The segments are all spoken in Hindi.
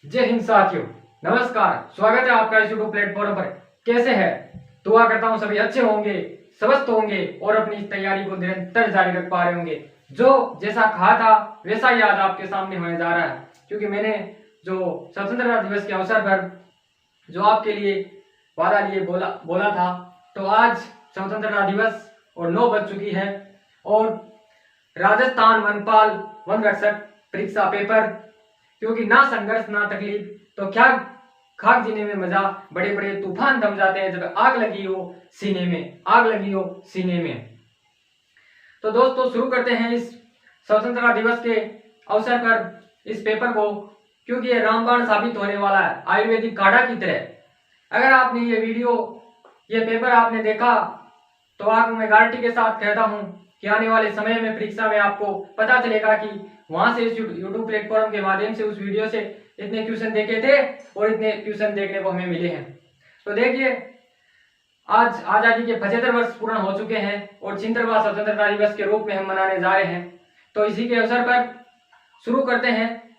जय हिंद साथियों, नमस्कार। स्वागत है आपका इस यूट्यूब प्लेटफॉर्म पर। कैसे हैं? दुआ करता हूं सभी अच्छे होंगे, स्वस्थ होंगे और अपनी इस तैयारी को निरंतर जारी रख पा रहे होंगे। जो जैसा कहा था वैसा ही आज आपके सामने होने जा रहा है, क्योंकि मैंने जो स्वतंत्रता दिवस के अवसर पर जो आपके लिए वादा लिए बोला था, तो आज स्वतंत्रता दिवस और 9 बज चुकी है और राजस्थान वनपाल वन रक्षक परीक्षा पेपर, क्योंकि ना संघर्ष ना तकलीफ तो क्या खाक जीने में मजा। बड़े बड़े तूफान थम जाते हैं जब आग लगी हो सीने में, आग लगी हो सीने में। तो दोस्तों शुरू करते हैं इस स्वतंत्रता दिवस के अवसर पर इस पेपर को, क्योंकि ये रामबाण साबित होने वाला है आयुर्वेदिक काढ़ा की तरह। अगर आपने ये पेपर आपने देखा तो आपको मैं गारंटी के साथ कहता हूं कि आने वाले समय में परीक्षा में आपको पता चलेगा कि वहां से इस यूट्यूब प्लेटफॉर्म के माध्यम से उस वीडियो से इतने क्वेश्चन देखे थे और इतने क्वेश्चन देखने को हमें मिले हैं। तो देखिए, आज आजादी के 75 वर्ष पूर्ण हो चुके हैं और 76वां स्वतंत्रता दिवस के रूप में हम मनाने जा रहे हैं। तो इसी के अवसर पर शुरू करते हैं।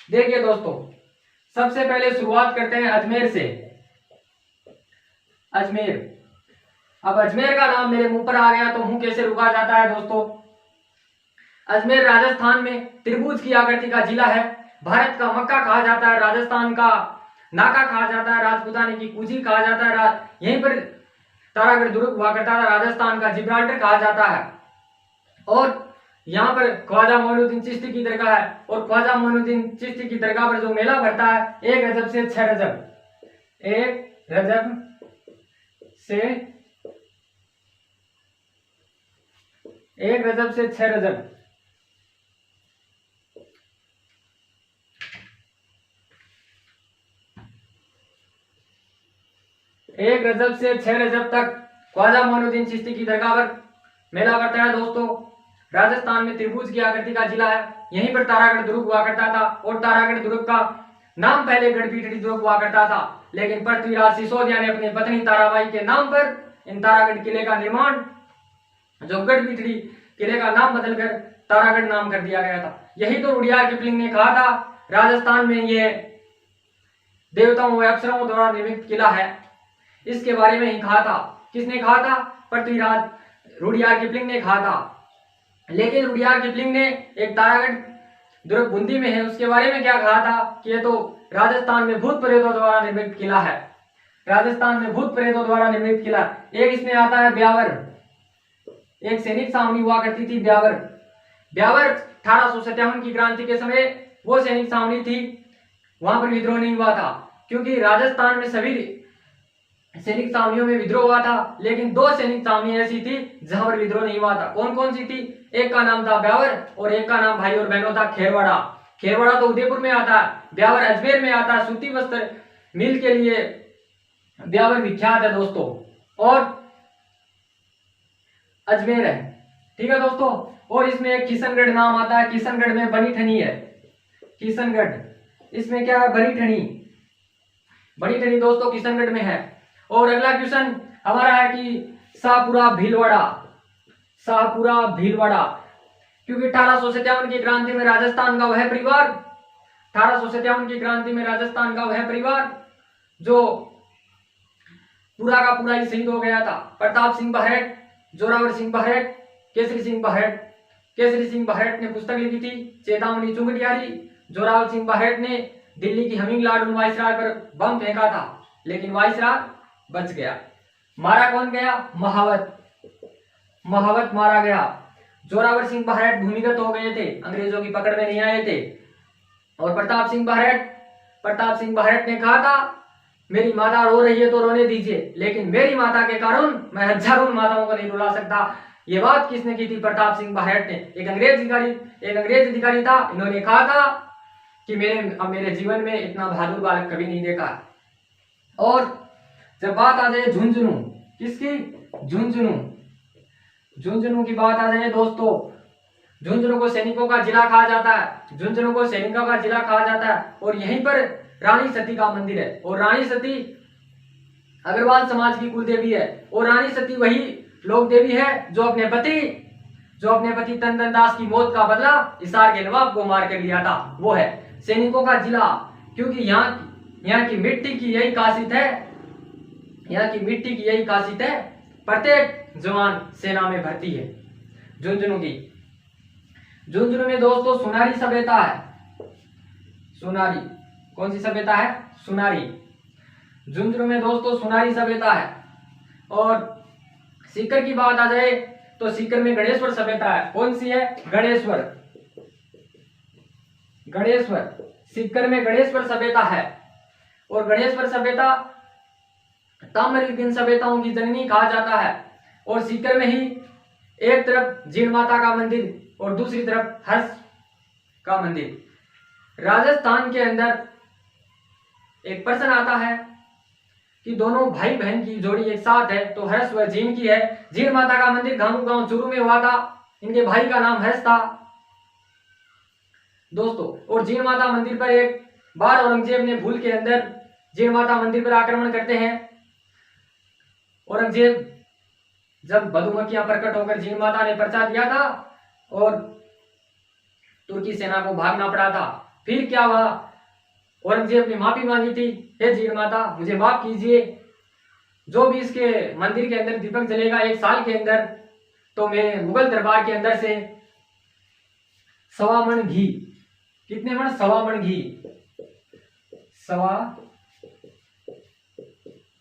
देखिए दोस्तों, सबसे पहले शुरुआत करते हैं अजमेर से। अजमेर, अब अजमेर का नाम मेरे मुंह पर आ गया तो मुंह कैसे रुका जाता है दोस्तों। अजमेर राजस्थान में त्रिभुज की आकृति का जिला है। भारत का मक्का कहा जाता है, राजस्थान का नाका कहा जाता है, राजपूताने की कुजी कहा जाता है। यहीं पर तारागढ़ दुर्ग हुआ करता था। राजस्थान का जिब्राल्टर कहा जाता है और यहाँ पर ख्वाजा मोइनुद्दीन चिश्ती की दरगाह है। और ख्वाजा मोइनुद्दीन चिश्ती की दरगाह पर जो मेला भरता है 1 रजब से 6 रजब, 1 रजब से 6 रजब, 1 रजब से 6 रजब तक ख्वाजा मोइनुद्दीन चिश्ती की दरगाह पर मेला करता है दोस्तों। राजस्थान में त्रिभुज की आकृति का जिला है। यहीं पर तारागढ़ दुर्ग हुआ करता था और तारागढ़ दुर्ग का नाम पहले गढ़पीटड़ी दुर्ग हुआ करता था, लेकिन पृथ्वीराज सिसोदिया ने अपनी पत्नी ताराबाई के नाम पर इन तारागढ़ किले का निर्माण, जो गढ़पीटड़ी किले का नाम बदलकर तारागढ़ नाम कर दिया गया था। यही तो रुडियार्ड किपलिंग ने कहा था, राजस्थान में ये देवताओं व अप्सराओं द्वारा निर्मित किला है। इसके बारे में ही कहा था। किसने कहा था? पृथ्वीराज रुडियार्ड किपलिंग ने कहा था। लेकिन रुडियार्ड किपलिंग ने एक तारागढ़ दुर्ग बूंदी में है, उसके बारे में क्या कहा था कि ये तो राजस्थान में भूत प्रेतों द्वारा निर्मित किला है। राजस्थान में भूत प्रेतों द्वारा निर्मित किला। एक इसमें आता है ब्यावर, एक सैनिक छावनी हुआ करती थी ब्यावर। ब्यावर 1857 की क्रांति के समय वो सैनिक छावनी थी, वहां पर विद्रोह नहीं हुआ था, क्योंकि राजस्थान में सभी सैनिक छावनियों में विद्रोह हुआ था, लेकिन 2 सैनिक छावनी ऐसी थी जहां पर विद्रोह नहीं हुआ था। कौन कौन सी थी? एक का नाम था ब्यावर और एक का नाम भाई और बहनों था खेरवाड़ा। खेरवाड़ा तो उदयपुर में आता है, ब्यावर अजमेर में आता है। सूती वस्त्र मिल के लिए ब्यावर विख्यात है दोस्तों, और अजमेर है, ठीक है दोस्तों। और इसमें एक किशनगढ़ नाम आता है। किशनगढ़ में बनी ठनी है। किशनगढ़, इसमें क्या है? बनी ठनी। बनी ठनी दोस्तों किशनगढ़ में है। और अगला क्वेश्चन हमारा है कि शाहपुरा भीलवाड़ा। शाहपुरा भीलवाड़ा, क्योंकि 1857 की क्रांति में राजस्थान का वह परिवार, 1857 की क्रांति में राजस्थान का वह परिवार जो पूरा का पूरा ही शहीद हो गया था। प्रताप सिंह बहरट, जोरावर सिंह बहरट, केसरी सिंह बहरट। केसरी सिंह बहरट ने पुस्तक लिखी थी चेतावनी चुंगटियारी। जोरावर सिंह बहरट ने दिल्ली की हमिंग लार्ड वायसराय पर बम फेंका था, लेकिन वायसराय बच गया। मारा कौन गया? महावत। महावत मारा गया। जोरावर सिंह बहरट भूमिगत हो गए थे, अंग्रेजों की पकड़ में नहीं आए थे। और प्रताप सिंह बहरट ने कहा था, मेरी माता रो रही है तो रोने दीजिए, लेकिन मेरी माता के कारण मैं हजारों माताओं को नहीं रुला सकता। ये बात किसने की थी? प्रताप सिंह बहरट ने। एक अंग्रेज अधिकारी था। इन्होंने कहा था कि मेरे जीवन में इतना बहादुर बालक कभी नहीं देखा। और जब बात आ जाए झुंझुनू, किसकी? झुंझुनू की बात आ जाए दोस्तों, झुंझुनू को सैनिकों का जिला कहा जाता है। झुंझुनू को सैनिकों का जिला कहा जाता है और यहीं पर रानी सती का मंदिर है। और रानी सती अग्रवाल समाज की कुल देवी है। और रानी सती वही लोक देवी है जो अपने पति तंदन दास की मौत का बदला हिसार के नवाब को मार कर लिया था। वो है सैनिकों का जिला, क्योंकि यहाँ की मिट्टी की यही खासियत है, यहाँ की मिट्टी की यही खासियत है, प्रत्येक जवान सेना में भर्ती है। झुंझुनू की, झुंझुनू में दोस्तों सुनारी सभ्यता है। सुनारी, कौन सी सभ्यता है? सुनारी। झुंझुनू में दोस्तों सुनारी सभ्यता है। और सीकर की बात आ जाए तो सीकर में गणेश्वर सभ्यता है। कौन सी है? गणेश्वर। गणेश्वर, सीकर में गणेश्वर सभ्यता है। और गणेश्वर सभ्यता ताम्रलिप्त सभ्यताओं की जननी कहा जाता है। और सीकर में ही एक तरफ जीण माता का मंदिर और दूसरी तरफ हर्ष का मंदिर। राजस्थान के अंदर एक प्रश्न आता है कि दोनों भाई बहन की जोड़ी एक साथ है, तो हर्ष व जीण की है। जीण माता का मंदिर गांव चूरू में हुआ था, इनके भाई का नाम हर्ष था दोस्तों। और जीण माता मंदिर पर एक बार औरंगजेब ने भूल के अंदर जीण माता मंदिर पर आक्रमण करते हैं। औरंगजेब जब बदुमखियां प्रकट होकर जीण माता ने पर्चा दिया था और तुर्की सेना को भागना पड़ा था। फिर क्या हुआ? औरंगजेब ने माफी मांगी थी, हे जीण माता मुझे माफ कीजिए, जो भी इसके मंदिर के अंदर दीपक जलेगा 1 साल के अंदर, तो मैं मुगल दरबार के अंदर से 1.25 मन घी, कितने मन? 1.25 मन घी, 1.25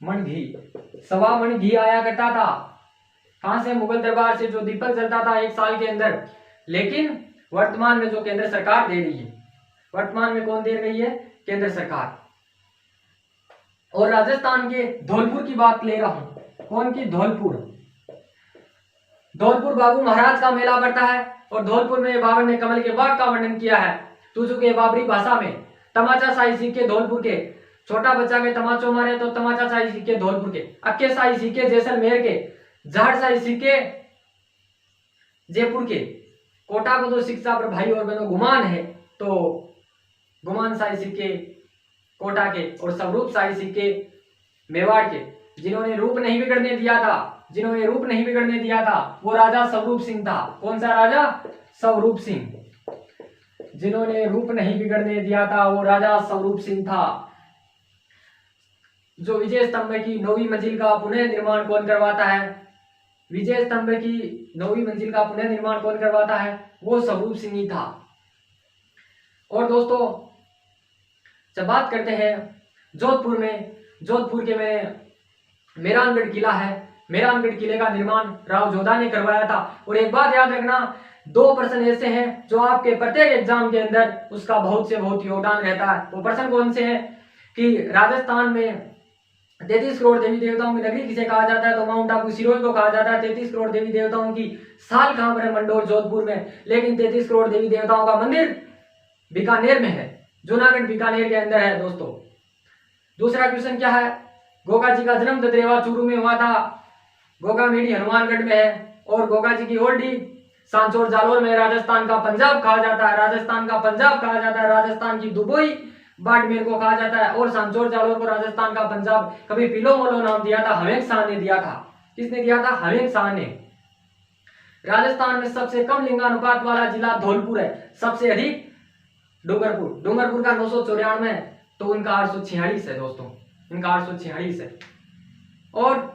मन घी, 1.25 मन घी आया करता था। कहां से? मुगल दरबार से, जो दीपक जलता था 1 साल के अंदर। लेकिन वर्तमान में जो केंद्र सरकार दे रही है, वर्तमान में कौन दे रही है? केंद्र सरकार। और राजस्थान के धौलपुर की बात ले रहा हूं। कौन की? धौलपुर। धौलपुर बाबू महाराज का मेला पड़ता है। और धौलपुर में बाबर ने कमल के बाग का वर्णन किया है तुझु के बाबरी भाषा में। तमाचा शाही सिक्के धौलपुर के, छोटा बच्चा के तमाचो मारे तो तमाचा शाही सिक्के धौलपुर के, अक्के शाही सिक्के जैसलमेर के, झाड़ शाही सिक्के जयपुर के। कोटा को तो शिक्षा पर भाई और बहनों गुमान है, तो गुमान शाही सिक्के कोटा के, और स्वरूप शाही सिक्के मेवाड़ के। जिन्होंने रूप नहीं बिगड़ने दिया था, जिन्होंने रूप नहीं बिगड़ने दिया था वो राजा स्वरूप सिंह था। कौन सा राजा? स्वरूप सिंह। जिन्होंने रूप नहीं बिगड़ने दिया था वो राजा स्वरूप सिंह था। जो विजय स्तंभ की 9वीं मंजिल का पुनः निर्माण कौन करवाता है? विजय स्तंभ की 9वीं मंजिल का पुनः निर्माण कौन करवाता है? वो स्वरूप सिंह ही था। और दोस्तों जब बात करते हैं जोधपुर में, जोधपुर के में मेहरानगढ़ किला है। मेहरानगढ़ किले का निर्माण राव जोधा ने करवाया था। और एक बात याद रखना, 2 प्रश्न ऐसे हैं जो आपके प्रत्येक एग्जाम के अंदर उसका बहुत से बहुत योगदान रहता है। वो प्रश्न कौन से हैं कि राजस्थान में 33 करोड़ देवी देवताओं की नगरी किसे कहा जाता है? तो माउंट आबू सिरोही को कहा जाता है। 33 करोड़ देवी देवताओं की साल कहां पर है? मंडोर जोधपुर में। लेकिन 33 करोड़ देवी देवताओं का मंदिर बीकानेर में है, जूनागढ़ बीकानेर के अंदर है दोस्तों। दूसरा क्वेश्चन क्या है? गोगा जी का जन्म ददरेवा चूरू में हुआ था। गोगा मेडी हनुमानगढ़ में है। और गोगा जी की ओल्डी सांचौर जालोर में। राजस्थान का पंजाब कहा जाता है, राजस्थान का पंजाब कहा जाता है। राजस्थान की दुबई बाड़मेर को कहा जाता है। और सांचौर जालोर को राजस्थान का पंजाब कभी पिलो मोलो नाम दिया था, हवेंग शाह ने दिया था। किसने दिया था? हवेंग शाह ने। राजस्थान में सबसे कम लिंगानुपात वाला जिला धौलपुर है, सबसे अधिक डूंगरपुर। डूंगरपुर का 994 है, तो इनका 846 है दोस्तों, इनका 846 है। और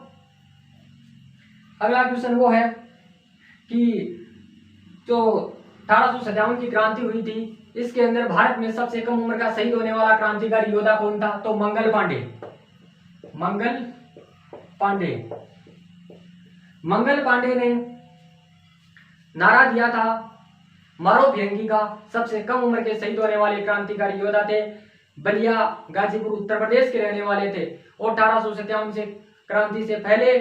अगला क्वेश्चन वो है कि जो 1857 की क्रांति हुई थी, इसके अंदर भारत में सबसे कम उम्र का शहीद होने वाला क्रांतिकारी योद्धा कौन था? तो मंगल पांडे। मंगल पांडे। मंगल पांडे ने नारा दिया था मारो फिरंगी का। सबसे कम उम्र के शहीद होने वाले क्रांतिकारी योद्धा थे। बलिया गाजीपुर उत्तर प्रदेश के रहने वाले थे। और 1857 से क्रांति से पहले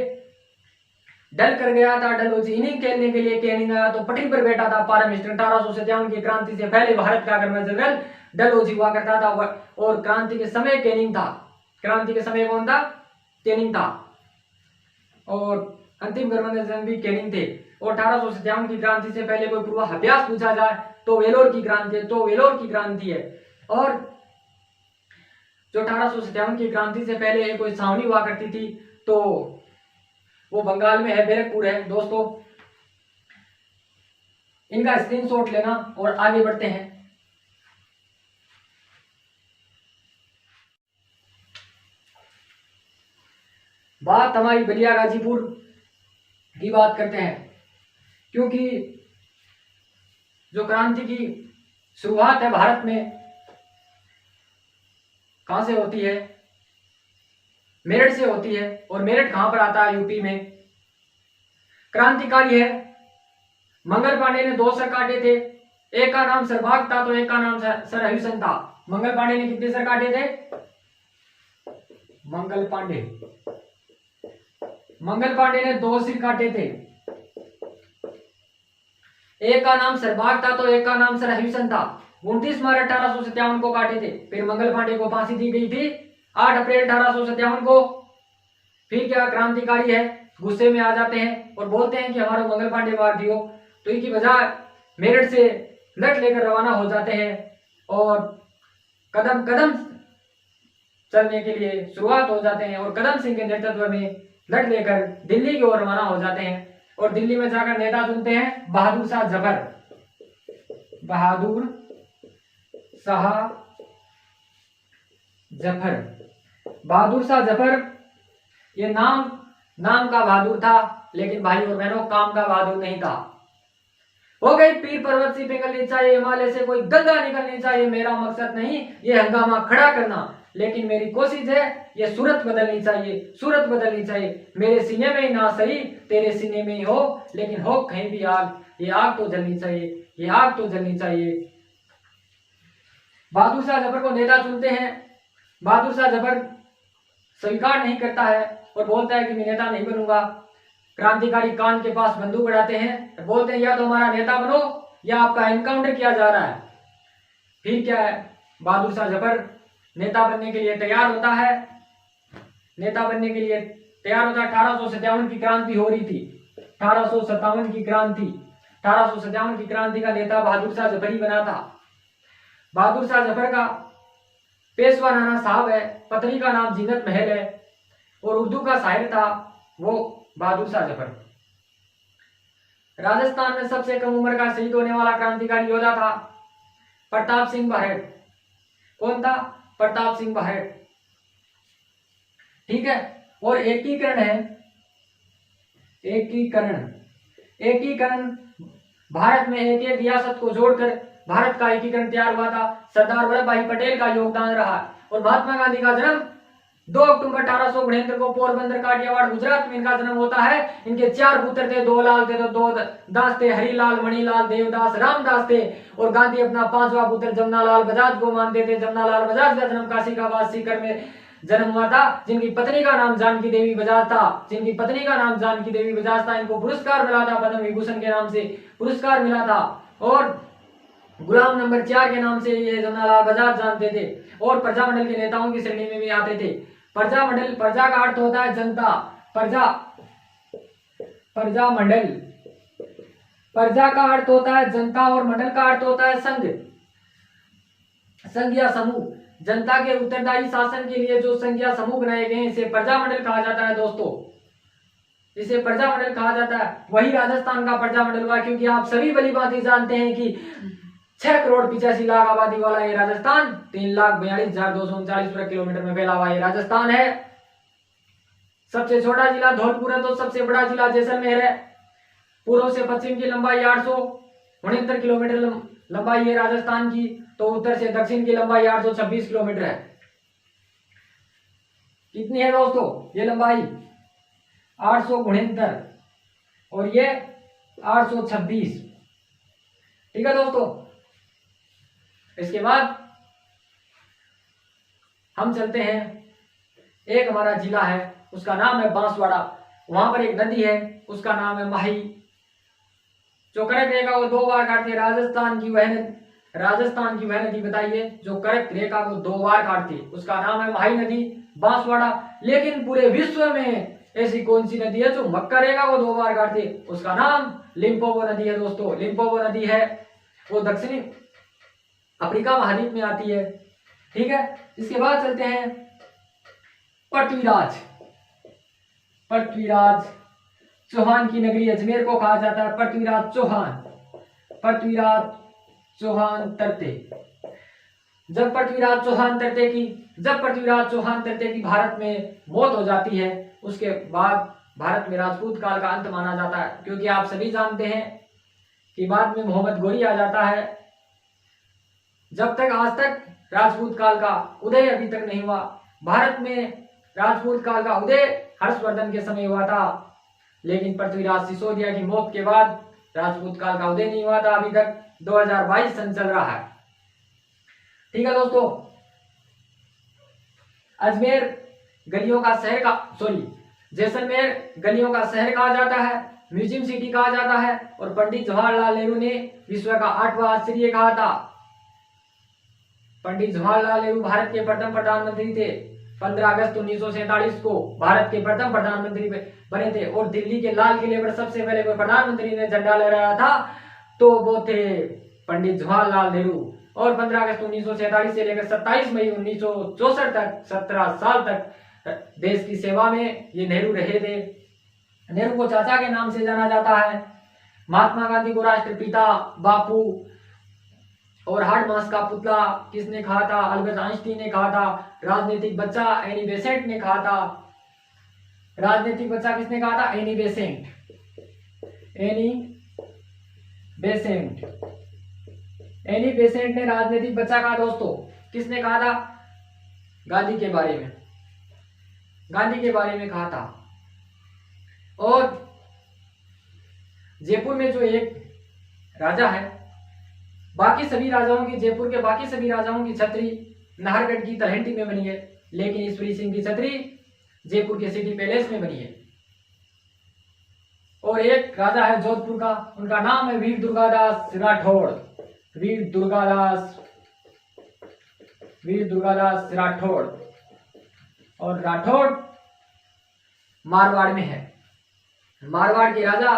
डल कर गया था डलहौजी इनिंग खेलने के लिए। कैनिंग आया तो पटरी पर बैठा था पारा मिस्टर। 1857 की क्रांति से पहले भारत का गवर्नर जनरल डलहौजी हुआ करता था। और क्रांति के समय कैनिंग था। क्रांति के समय कौन था? कैनिंग था। और अंतिम गवर्नर जनरल भी कैनिंग थे। और 1857 की क्रांति से पहले कोई पूर्वाभ्यास पूछा जाए तो वेलोर की क्रांति है, तो वेलोर की क्रांति है। और जो 1857 की क्रांति से पहले कोई छावनी हुआ करती थी तो वो बंगाल में है, बैरकपुर है दोस्तों। इनका स्क्रीनशॉट लेना और आगे बढ़ते हैं। बात हमारी बलिया गाजीपुर की बात करते हैं, क्योंकि जो क्रांति की शुरुआत है भारत में कहां से होती है? मेरठ से होती है। और मेरठ कहां पर आता है? यूपी में। क्रांतिकारी है मंगल पांडे ने 2 सर काटे थे। एक का नाम सरबाग था तो एक का नाम सर हरिशन था। मंगल पांडे ने कितने सर काटे थे? मंगल पांडे ने 2 सिर काटे थे। एक का नाम सरबाग था तो एक का नाम सर हरिशन था। 29 मार्च 1857 को काटे थे। फिर मंगल पांडे को फांसी दी गई थी 8 अप्रैल 1857 को। फिर क्या क्रांतिकारी है गुस्से में आ जाते हैं और बोलते हैं कि हमारा मंगल पांडे मार दियो। तो इनकी बजाय मेरठ से लठ लेकर रवाना हो जाते हैं और कदम कदम चलने के लिए शुरुआत हो जाते हैं और कदम सिंह के नेतृत्व में लठ लेकर दिल्ली की ओर रवाना हो जाते हैं। और दिल्ली में जाकर नेता चुनते हैं बहादुर शाह जफर। बहादुर शाह जफर ये नाम का बहादुर था, लेकिन भाई और बहनों काम का बहादुर नहीं था। हो गई पीर पर्वत सी पिघलनी चाहिए, हिमालय से कोई गंगा निकलनी चाहिए। मेरा मकसद नहीं ये हंगामा खड़ा करना, लेकिन मेरी कोशिश है ये सूरत बदलनी चाहिए। मेरे सीने में ही ना सही तेरे सीने में ही हो, लेकिन हो कहीं भी आग, ये आग तो जलनी चाहिए। बहादुर शाह जफर को नेता चुनते हैं। बहादुर शाह जफर स्वीकार नहीं करता है और बोलता है कि मैं नेता नहीं बनूंगा। क्रांतिकारी कान के पास बंदूक उड़ाते हैं, बोलते हैं या तो हमारा नेता बनो या आपका एनकाउंटर किया जा रहा है। फिर क्या है, बहादुर शाह जफर नेता बनने के लिए तैयार होता है। 1857 की क्रांति हो रही थी। 1857 की क्रांति का नेता बहादुर शाह जफर ही बना था। बहादुर शाह जफर का पेशवा नाना साहब है, पत्नी का नाम जीनत महल है और उर्दू का शायर था वो बहादुर शाह जफर। राजस्थान में सबसे कम उम्र का शहीद होने वाला क्रांतिकारी योद्धा था प्रताप सिंह बाहट। कौन था? प्रताप सिंह बाहट। ठीक है। और एकीकरण भारत में एक रियासत को जोड़कर भारत का एकीकरण तैयार हुआ था। सरदार वल्लभ भाई पटेल का योगदान रहा। और महात्मा गांधी का जन्म 2 अक्टूबर 1869 को पोरबंदर काठियावाड़ गुजरात में इनका जन्म होता है। इनके 4 पुत्र थे, 2 लाल थे तो 2 दास थे, हरिलाल, मणिलाल, देवदास, रामदास थे। और गांधी अपना 5वां पुत्र जमनालाल बजाज को मानते थे। जमनालाल बजाज का जन्म काशिकाबाद सीकर में जन्म हुआ था, जिनकी पत्नी का नाम जानकी देवी बजाज था। इनको पुरस्कार मिला था, पद्म विभूषण के नाम से पुरस्कार मिला था। और गुलाम नंबर 4 के नाम से ये जमनालाल बजाज जानते थे। और प्रजामंडल के नेताओं की श्रेणी में भी आते थे। प्रजा का अर्थ होता है जनता। प्रजा का अर्थ होता है जनता और मंडल का अर्थ होता है संघ या समूह। जनता के उत्तरदायी शासन के लिए जो संघ या समूह बनाए गए इसे प्रजामंडल कहा जाता है दोस्तों, इसे प्रजामंडल कहा जाता है। वही राजस्थान का प्रजामंडल हुआ, क्योंकि आप सभी भली भांति जानते हैं कि 6 करोड़ 85 लाख आबादी वाला ये राजस्थान 3,42,239 वर्ग किलोमीटर में फैला हुआ ये राजस्थान है। सबसे छोटा जिला धौलपुर है तो सबसे बड़ा जिला जैसलमेर है। पूर्व से पश्चिम की लंबाई 869 किलोमीटर लंबाई है राजस्थान की, तो उत्तर से दक्षिण की लंबाई 826 किलोमीटर है। कितनी है दोस्तों ये लंबाई? 869 और ये 826। ठीक है दोस्तों। इसके बाद हम चलते हैं, एक हमारा जिला है उसका नाम है बांसवाड़ा। वहां पर एक नदी है उसका नाम है माही। जो करेक्ट रेखा को 2 बार काटती है राजस्थान की वह नदी बताइए जो करेक्ट रेखा को 2 बार काटती है, उसका नाम है माही नदी, बांसवाड़ा। लेकिन पूरे विश्व में ऐसी कौन सी नदी है जो मक्का रेखा को 2 बार काटती है? उसका नाम लिम्पोपो नदी है दोस्तों। लिम्पोपो नदी है वो दक्षिणी अफ्रीका महाद्वीप में आती है। ठीक है। इसके बाद चलते हैं पृथ्वीराज चौहान की नगरी अजमेर को कहा जाता है पृथ्वीराज चौहान तरते। जब पृथ्वीराज चौहान तरते की भारत में मौत हो जाती है उसके बाद भारत में राजपूत काल का अंत माना जाता है, क्योंकि आप सभी जानते हैं कि बाद में मोहम्मद गोरी आ जाता है। जब तक आज तक राजपूत काल का उदय अभी तक नहीं हुआ। भारत में राजपूत काल का उदय हर्षवर्धन के समय हुआ था, लेकिन पृथ्वीराज सिसोदिया की मौत के बाद राजपूत काल का उदय नहीं हुआ था। अभी तक 2022 सन चल रहा है। ठीक है दोस्तों, अजमेर गलियों का शहर का जैसलमेर गलियों का शहर कहा जाता है, म्यूजियम सिटी कहा जाता है, और पंडित जवाहरलाल नेहरू ने विश्व का 8वां आश्चर्य कहा था। पंडित जवाहरलाल नेहरू भारत के प्रथम प्रधानमंत्री थे। 15 अगस्त 1947 को भारत के प्रथम प्रधानमंत्री बने थे, और दिल्ली के लाल किले पर सबसे पहले कोई प्रधानमंत्री ने झंडा लहराया था तो वो थे पंडित जवाहरलाल नेहरू। और 15 अगस्त 1947 से लेकर 27 मई 1964 तक 17 साल तक देश की सेवा में ये नेहरू रहे थे। नेहरू को चाचा के नाम से जाना जाता है। महात्मा गांधी को राष्ट्रपिता, बापू और हार्डमास का पुतला किसने कहा था? अल्बर्ट आइंस्टीन ने कहा था। राजनीतिक बच्चा एनी बेसेंट ने कहा था। राजनीतिक बच्चा किसने कहा था? एनी बेसेंट ने राजनीतिक बच्चा कहा। दोस्तों, किसने कहा था? गांधी के बारे में कहा था। और जयपुर में जो एक राजा है, बाकी सभी राजाओं की, जयपुर के बाकी सभी राजाओं की छतरी नाहरगढ़ की तलहटी में बनी है, लेकिन ईश्वरी सिंह की छतरी जयपुर के सिटी पैलेस में बनी है। और एक राजा है जोधपुर का, उनका नाम है वीर दुर्गादास राठौड़। वीर दुर्गादास राठौड़। और राठौड़ मारवाड़ में है। मारवाड़ के राजा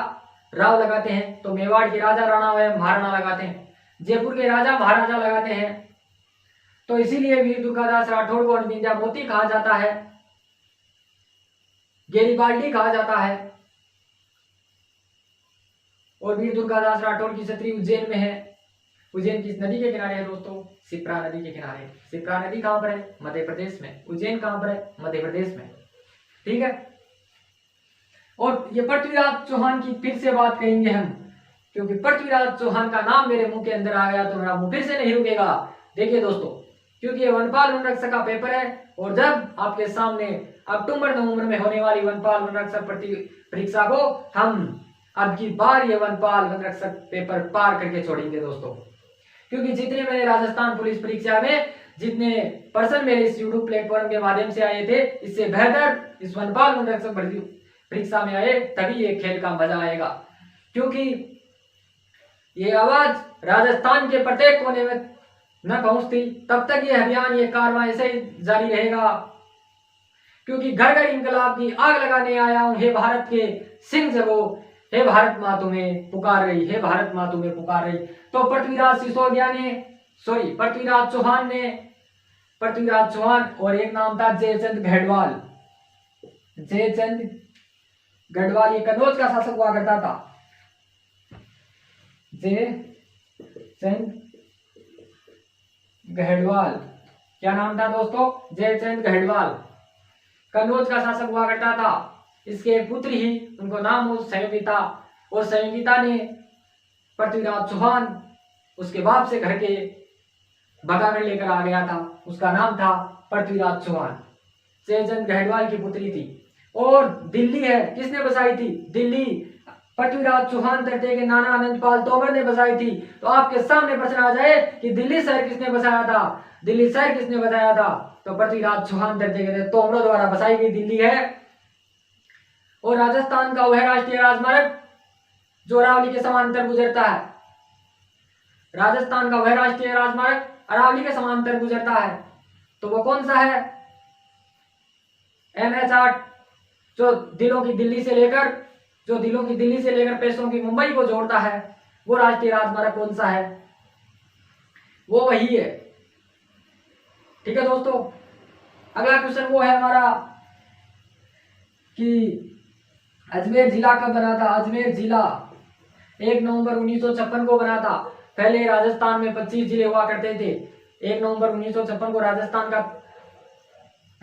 राव लगाते हैं, तो मेवाड़ के राजा राणा व महाराणा लगाते हैं। जयपुर के राजा महाराजा लगाते हैं, तो इसीलिए वीर दुर्गादास राठौड़ को विंध्या मोती कहा जाता है, गेरिबाल्डी कहा जाता है। और वीर दुर्गादास राठौड़ की छतरी उज्जैन में है। उज्जैन किस नदी के किनारे है दोस्तों? शिप्रा नदी के किनारे। शिप्रा नदी कहां पर है? मध्य प्रदेश में। उज्जैन कहां पर है? मध्य प्रदेश में। ठीक है। और ये पृथ्वीराज चौहान की फिर से बात करेंगे हम, क्योंकि पृथ्वीराज चौहान का नाम मेरे मुंह के अंदर आ गया तो मेरा मुंह फिर से नहीं रुकेगा। देखिए दोस्तों, क्योंकि ये वनपाल वनरक्षक का पेपर है, और जब आपके सामने अक्टूबर नवंबर में होने वाली वनपाल वनरक्षक परीक्षा को हम अब की बार ये वनपाल वनरक्षक पेपर पार करके छोड़ेंगे दोस्तों। क्योंकि जितने मैंने राजस्थान पुलिस परीक्षा में जितने पर्सन मेरे इस यूट्यूब प्लेटफॉर्म के माध्यम से आए थे, इससे बेहतर इस वनपाल वनरक्षक परीक्षा में आए, तभी ये खेल का मजा आएगा। क्योंकि ये आवाज राजस्थान के प्रत्येक कोने में न पहुंचती, तब तक ये अभियान, ये कारवां ऐसे ही जारी रहेगा। क्योंकि घर घर इंकलाब की आग लगाने आया हूं, हे भारत के सिंह जगो, हे भारत माँ तुम्हें पुकार रही, हे भारत माँ तुम्हें पुकार रही। तो पृथ्वीराज चौहान और एक नाम था जयचंद गढ़वाल, ये कन्नौज का शासक हुआ करता था। जयचंद गढ़वाल, क्या नाम था दोस्तों? जयचंद गढ़वाल, कन्नौज का शासक हुआ करता था। इसके पुत्र ही, उनको नाम संयोगिता, और संयोगिता ने पृथ्वीराज चौहान उसके बाप से घर के भगाकर लेकर आ गया था, उसका नाम था पृथ्वीराज चौहान। जयचंद गढ़वाल की पुत्री थी। और दिल्ली है, किसने बसाई थी? दिल्ली पृथ्वीराज चौहान तृतीय के नाना आनंदपाल तोमर ने बसाई थी। तो आपके सामने प्रश्न आ जाए कि दिल्ली शहर किसने बसाया था? दिल्ली शहर किसने बसाया था? तो पृथ्वीराज चौहान तृतीय के तोमरों द्वारा बसाई गई दिल्ली है। और राजस्थान का वह राष्ट्रीय राजमार्ग जो अरावली के समांतर गुजरता है, राजस्थान का वह राष्ट्रीय राजमार्ग अरावली के समांतर गुजरता है, तो वो कौन सा है? NH8, जो दिलों की दिल्ली से लेकर पैसों की मुंबई को जोड़ता है, वो राष्ट्रीय राजमार्ग कौन सा है? वो वही है। ठीक है दोस्तों, अगला क्वेश्चन वो है हमारा कि अजमेर जिला कब बना था? अजमेर जिला 1 नवंबर 1956 को बना था। पहले राजस्थान में 25 जिले हुआ करते थे। 1 नवंबर 1956 को राजस्थान का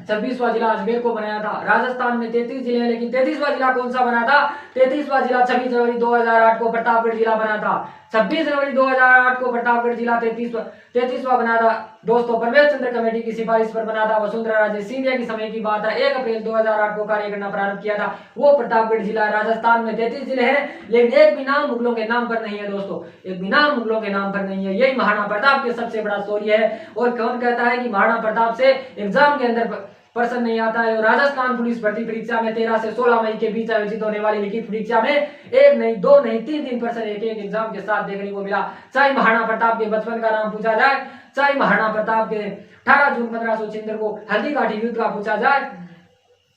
26वां जिला अजमेर को बनाया था। राजस्थान में 33 जिले हैं, लेकिन 33वां जिला कौन सा बना था? 33वां जिला 26 जनवरी 2008 को प्रतापगढ़ जिला बना था। 26 जनवरी 2008 को प्रतापगढ़ जिला 33वां बना था दोस्तों। परवेश चंद्र कमेटी की सिफारिश पर बना था। वसुंधरा राजे सिंधिया की समय की बात है, 1 अप्रैल 2008 को कार्य करना प्रारंभ किया था। वो प्रतापगढ़ जिला। राजस्थान में 33 जिले हैं, लेकिन एक भी नाम मुगलों के नाम पर नहीं है दोस्तों, एक भी नाम मुगलों के नाम पर नहीं है। यही महाराणा प्रताप के सबसे बड़ा स्टोरी है। और कौन कहता है कि महाराणा प्रताप से एग्जाम के अंदर प्रश्न नहीं आता है? और राजस्थान पुलिस भर्ती परीक्षा में 13 से 16 मई के बीच आयोजित होने वाली लिखित परीक्षा में 1 नहीं 2 नहीं 3 प्रश्न एक एग्जाम के साथ देखने को मिला। चाहे महाराणा प्रताप के बचपन का नाम पूछा जाए, चाहे महाराणा प्रताप के 18 जून 1576 को हल्दीघाटी युद्ध का पूछा जाए,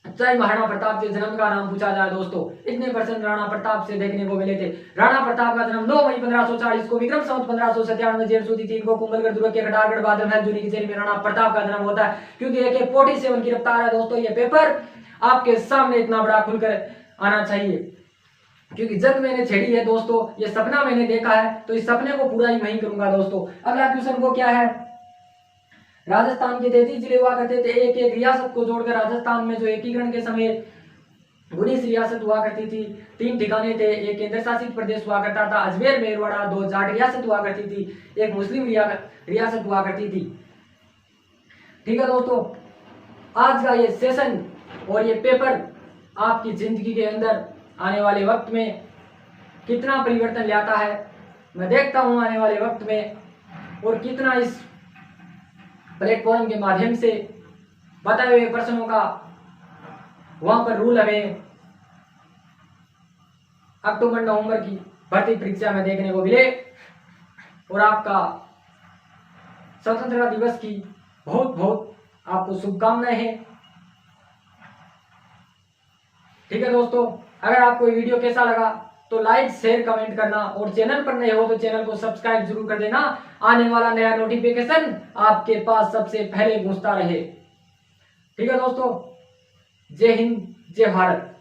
चाहे महाराणा प्रताप के जन्म का नाम पूछा जाए दोस्तों, इतने प्रश्न राणा प्रताप से देखने को मिले थे। राणा प्रताप का जन्म 9 मई 1540 को विक्रम संवत 1597 जेल सूदी 3 को कुंभलगढ़ दुर्ग के खटारगढ़ बादल महल जूनी की जेल में राणा प्रताप का जन्म होता है। क्योंकि AK-47 गिरफ्तार है दोस्तों। ये पेपर आपके सामने इतना बड़ा खुलकर आना चाहिए, क्योंकि जंग मैंने छेड़ी है दोस्तों, ये सपना मैंने देखा है, तो इस सपने को पूरा ही वही करूंगा दोस्तों। अगला क्वेश्चन वो क्या है? राजस्थान के 33 जिले हुआ करते थे। एक एक रियासत को जोड़कर राजस्थान में जो एकीकरण के समय 19 रियासत हुआ करती थी। 3 ठिकाने थे, एक केंद्र शासित प्रदेश हुआ करता था अजमेर मेरवाड़ा, 2 जाट रियासत हुआ करती थी, एक मुस्लिम रियासत हुआ करती थी। ठीक है दोस्तों, आज का ये सेशन और ये पेपर आपकी जिंदगी के अंदर आने वाले वक्त में कितना परिवर्तन लाता है, मैं देखता हूं आने वाले वक्त में, और कितना इस प्लेटफॉर्म के माध्यम से बताए हुए प्रश्नों का वहां पर रूल हमें अक्टूबर नवंबर की भर्ती परीक्षा में देखने को मिले। और आपका स्वतंत्रता दिवस की बहुत बहुत आपको शुभकामनाएं हैं। ठीक है दोस्तों, अगर आपको ये वीडियो कैसा लगा तो लाइक शेयर कमेंट करना, और चैनल पर नए हो तो चैनल को सब्सक्राइब जरूर कर देना। आने वाला नया नोटिफिकेशन आपके पास सबसे पहले पहुंचता रहे। ठीक है दोस्तों, जय हिंद, जय भारत।